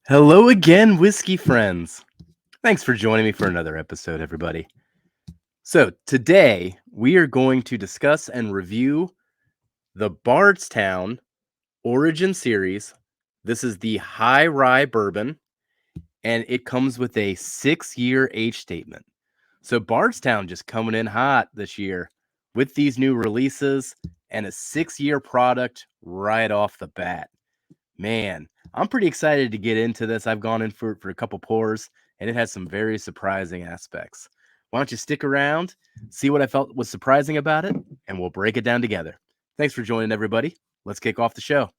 Hello again, whiskey friends. Thanks for joining me for another episode, everybody. So, today we are going to discuss and review the Bardstown Origin Series. This is the High Rye Bourbon, and it comes with a 6-year age statement. So, Bardstown just coming in hot this year with these new releases and a 6-year product right off the bat. Man, I'm pretty excited to get into this. I've gone in for a couple pours, and it has some very surprising aspects. Why don't you stick around, see what I felt was surprising about it, and we'll break it down together. Thanks for joining, everybody. Let's kick off the show.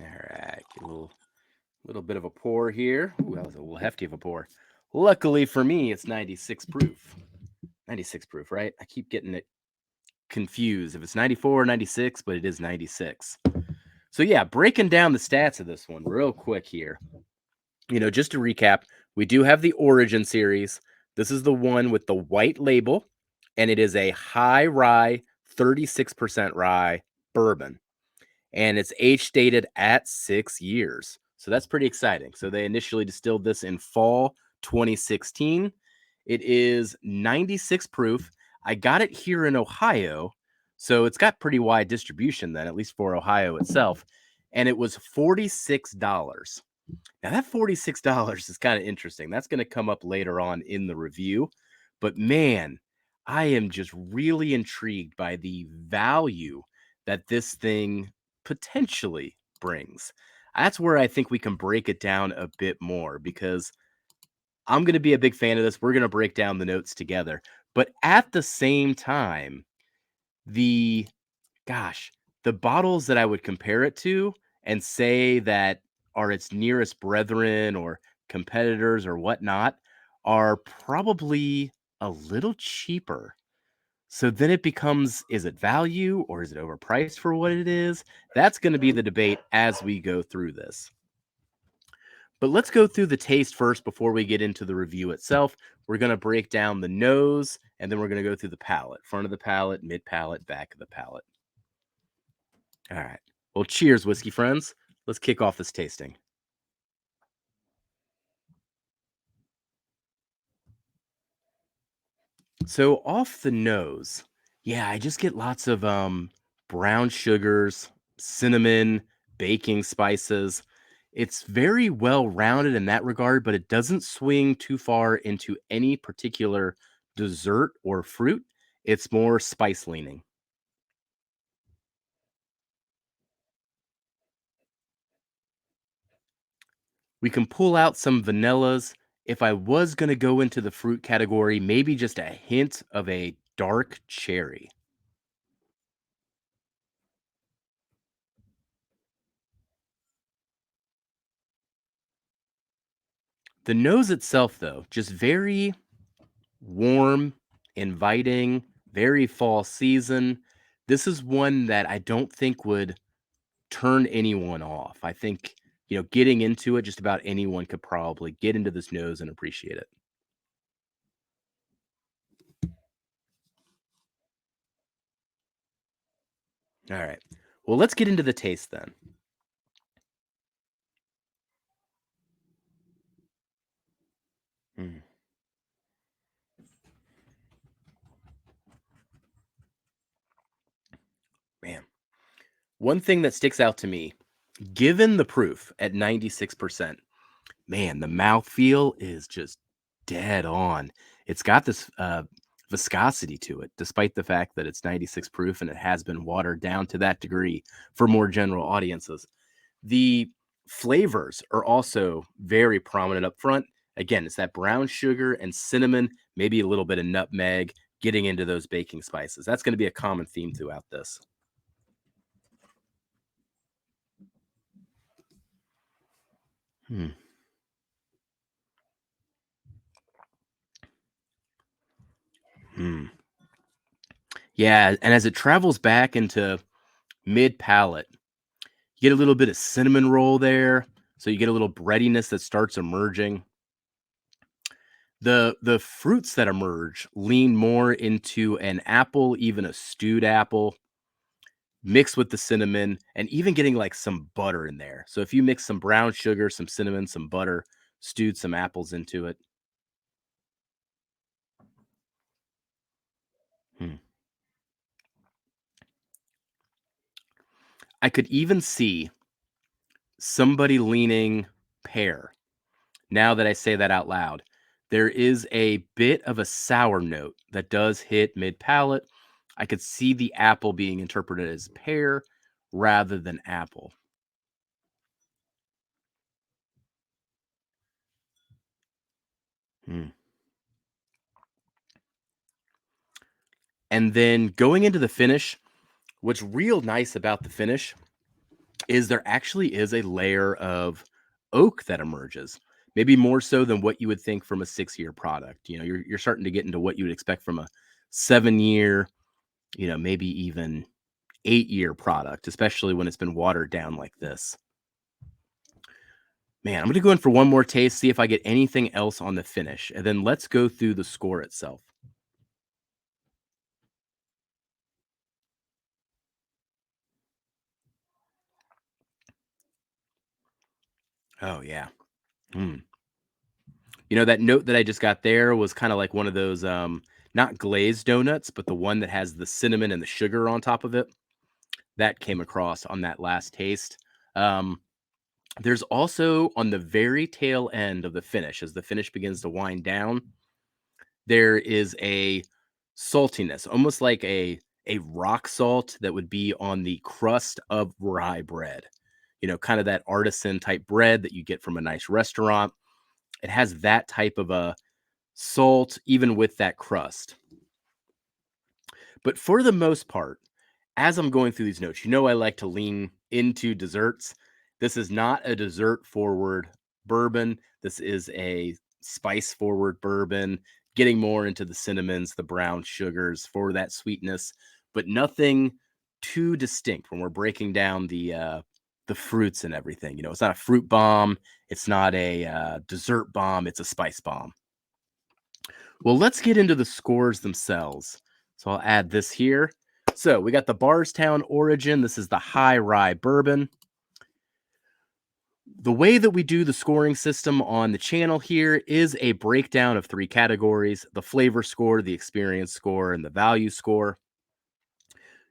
All right, get a little bit of a pour here. Ooh, that was a little hefty of a pour. Luckily for me, it's 96 proof. 96 proof, right? I keep getting it confused if it's 94 or 96, but it is 96. So yeah, breaking down the stats of this one real quick here. Just to recap, we do have the Origin series. This is the one with the white label, and it is a high rye, 36% rye bourbon. And it's age stated at 6 years. So that's pretty exciting. So they initially distilled this in fall 2016. It is 96 proof. I got it here in Ohio. So it's got pretty wide distribution then, at least for Ohio itself. And it was $46. Now, that $46 is kind of interesting. That's going to come up later on in the review. But man, I am just really intrigued by the value that this thing potentially brings. That's where I think we can break it down a bit more because I'm going to be a big fan of this. We're going to break down the notes together. But at the same time, the gosh, the bottles that I would compare it to and say that are its nearest brethren or competitors or whatnot are probably a little cheaper. So then it becomes, is it value or is it overpriced for what it is? That's going to be the debate as we go through this. But let's go through the taste first before we get into the review itself. We're going to break down the nose and then we're going to go through the palate, front of the palate, mid palate, back of the palate. All right. Well, cheers, whiskey friends. Let's kick off this tasting. So off the nose, yeah, I just get lots of brown sugars, cinnamon, baking spices. It's very well rounded in that regard, but it doesn't swing too far into any particular dessert or fruit. It's more spice leaning. We can pull out some vanillas. If I was going to go into the fruit category, maybe just a hint of a dark cherry. The nose itself, though, just very warm, inviting, very fall season. This is one that I don't think would turn anyone off. I think, getting into it, just about anyone could probably get into this nose and appreciate it. All right. Well, let's get into the taste then. Mm, man. One thing that sticks out to me, given the proof at 96%, man, the mouthfeel is just dead on. It's got this viscosity to it, despite the fact that it's 96 proof and it has been watered down to that degree for more general audiences. The flavors are also very prominent up front. Again, it's that brown sugar and cinnamon, maybe a little bit of nutmeg, getting into those baking spices. That's going to be a common theme throughout this. Hmm. Hmm. Yeah, and as it travels back into mid palate. You get a little bit of cinnamon roll there, so you get a little breadiness that starts emerging. The fruits that emerge lean more into an apple, even a stewed apple, mixed with the cinnamon, and even getting like some butter in there. So if you mix some brown sugar, some cinnamon, some butter, stewed some apples into it. Hmm. I could even see somebody leaning pear. Now that I say that out loud, there is a bit of a sour note that does hit mid palate. I could see the apple being interpreted as pear rather than apple. Hmm. And then going into the finish, what's real nice about the finish is there actually is a layer of oak that emerges. Maybe more so than what you would think from a 6-year product. You're starting to get into what you would expect from a 7-year, maybe even 8-year product, especially when it's been watered down like this. Man, I'm going to go in for one more taste, see if I get anything else on the finish, and then let's go through the score itself. Oh, yeah. Mm. That note that I just got there was kind of like one of those, not glazed donuts, but the one that has the cinnamon and the sugar on top of it. That came across on that last taste. Um, there's also on the very tail end of the finish, as the finish begins to wind down, there is a saltiness, almost like a rock salt that would be on the crust of rye bread. Kind of that artisan type bread that you get from a nice restaurant. It has that type of a salt, even with that crust. But for the most part, as I'm going through these notes, I like to lean into desserts. This is not a dessert forward bourbon. This is a spice forward bourbon, getting more into the cinnamons, the brown sugars for that sweetness, but nothing too distinct when we're breaking down the fruits and everything. It's not a fruit bomb. It's not a dessert bomb. It's a spice bomb. Well, let's get into the scores themselves. So I'll add this here. So we got the Bardstown Origin. This is the high rye bourbon. The way that we do the scoring system on the channel here is a breakdown of 3 categories: the flavor score, the experience score, and the value score.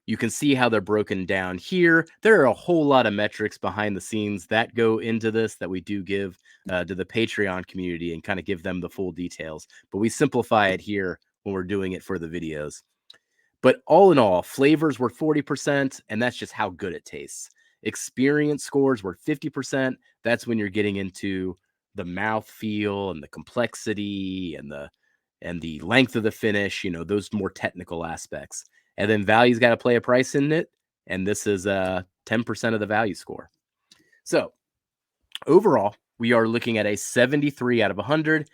You can see how they're broken down here. There are a whole lot of metrics behind the scenes that go into this that we do give to the Patreon community and kind of give them the full details. But we simplify it here when we're doing it for the videos. But all in all, flavors were 40%, and that's just how good it tastes. Experience scores were 50%. That's when you're getting into the mouth feel and the complexity and the length of the finish, those more technical aspects. And then value's got to play a price in it, and this is 10% of the value score. So, overall, we are looking at a 73 out of 100.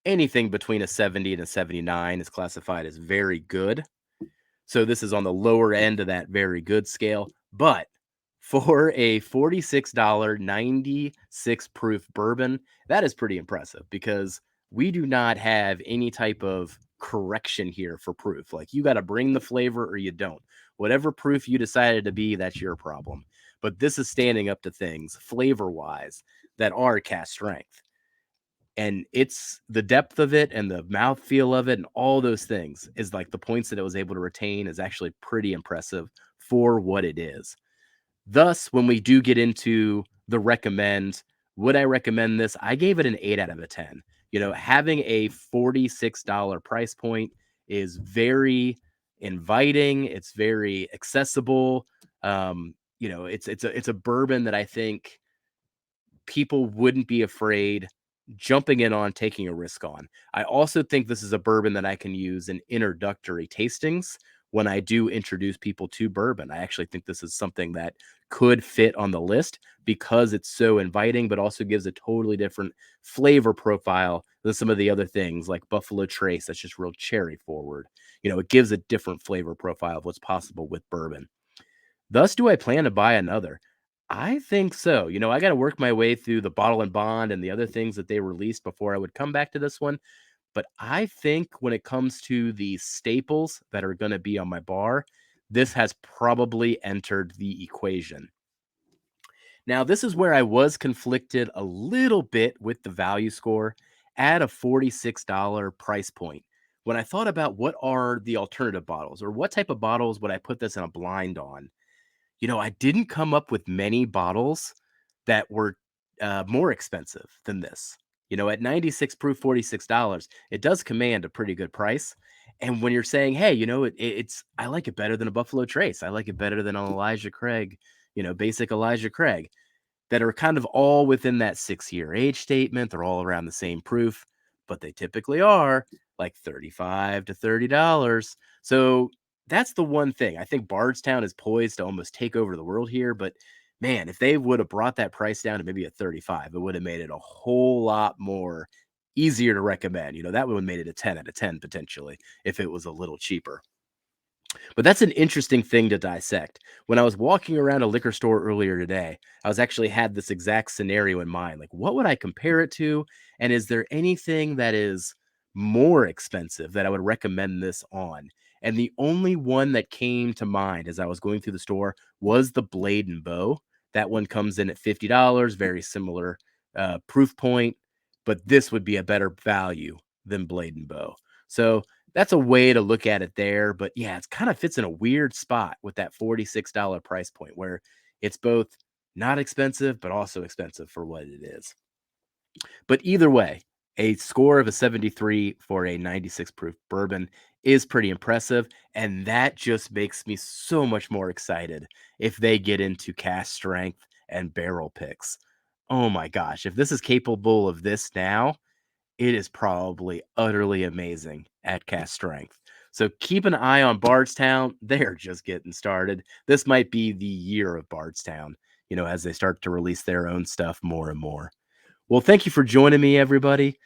Anything between a 70 and a 79 is classified as very good. So this is on the lower end of that very good scale. But for a $46 96 proof bourbon, that is pretty impressive because we do not have any type of correction here for proof. Like, you got to bring the flavor or you don't. Whatever proof you decided to be, that's your problem. But this is standing up to things flavor wise that are cast strength. And it's the depth of it and the mouth feel of it and all those things is like the points that it was able to retain is actually pretty impressive for what it is. Thus, when we do get into the recommend, would I recommend this? I gave it an 8 out of a 10. Having a $46 price point is very inviting. It's very accessible. It's a bourbon that I think people wouldn't be afraid jumping in on, taking a risk on. I also think this is a bourbon that I can use in introductory tastings when I do introduce people to bourbon. I actually think this is something that could fit on the list because it's so inviting, but also gives a totally different flavor profile than some of the other things like Buffalo Trace, that's just real cherry forward. It gives a different flavor profile of what's possible with bourbon. Thus, do I plan to buy another? I think so. I got to work my way through the bottle and bond and the other things that they released before I would come back to this one. But I think when it comes to the staples that are going to be on my bar, this has probably entered the equation. Now, this is where I was conflicted a little bit with the value score at a $46 price point. When I thought about what are the alternative bottles or what type of bottles would I put this in a blind on, I didn't come up with many bottles that were more expensive than this. At 96 proof, $46, it does command a pretty good price. And when you're saying, hey, I like it better than a Buffalo Trace, I like it better than an Elijah Craig, basic Elijah Craig that are kind of all within that 6-year age statement. They're all around the same proof, but they typically are like $35 to $30. So that's the one thing. I think Bardstown is poised to almost take over the world here, but man, if they would have brought that price down to maybe a 35, it would have made it a whole lot more easier to recommend. That would have made it a 10 out of 10 potentially if it was a little cheaper. But that's an interesting thing to dissect. When I was walking around a liquor store earlier today, I was actually had this exact scenario in mind. Like, what would I compare it to? And is there anything that is more expensive that I would recommend this on? And the only one that came to mind as I was going through the store was the Blade and Bow. That one comes in at $50, very similar proof point, but this would be a better value than Blade and Bow. So that's a way to look at it there. But yeah, it kind of fits in a weird spot with that $46 price point where it's both not expensive, but also expensive for what it is. But either way, a score of a 73 for a 96 proof bourbon is pretty impressive. And that just makes me so much more excited if they get into cask strength and barrel picks. Oh my gosh, if this is capable of this now, it is probably utterly amazing at cast strength. So keep an eye on Bardstown. They're just getting started. This might be the year of Bardstown, as they start to release their own stuff more and more. Well, thank you for joining me, everybody.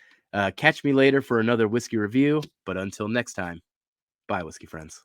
Catch me later for another whiskey review. But until next time, bye, whiskey friends.